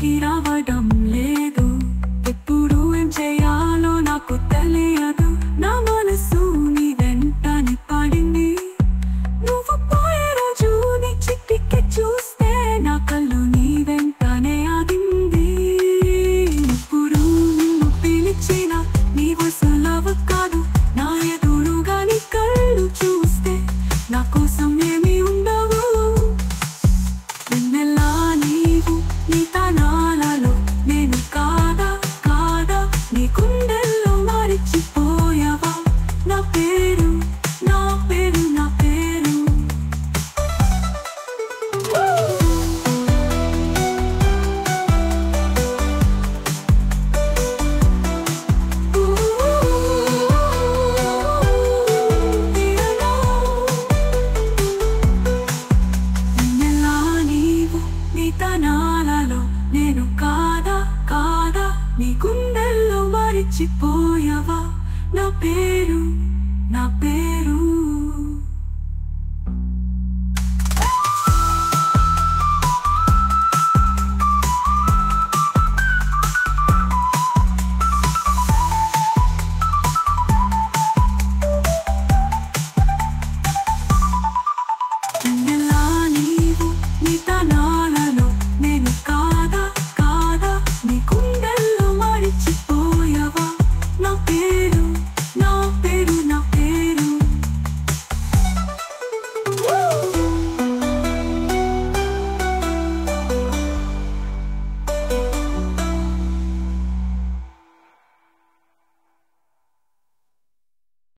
గుర్తుకి రావడం లేదు. ఎప్పుడు ఏం చేయాలో నాకు తెలియదు. నా మనసు నీ వెంటనే పడింది. నువ్వు పోయే రోజు నీ చిట్టికి చూస్తే నా కళ్ళు నీ వెంటనే ఆగింది. ఇప్పుడు నిన్ను పిలిచిన నీ వసలవ కాదు. నా ఎదురుగా నీ కళ్ళు చూస్తే నా కోసం ఏమీ ఉండవు. వెన్నెలా నీవు నీ తనాలలో నేను కాదా కాదా నీ గుండెల్లో మరిచిపోయావా నా పేరు నా పేరు నా పేరు. వెన్నెలా నీవు నీ తనాలలో నేను కాదా కాదా నీ గుండెల్లో మరిచిపోయావా నా పేరు.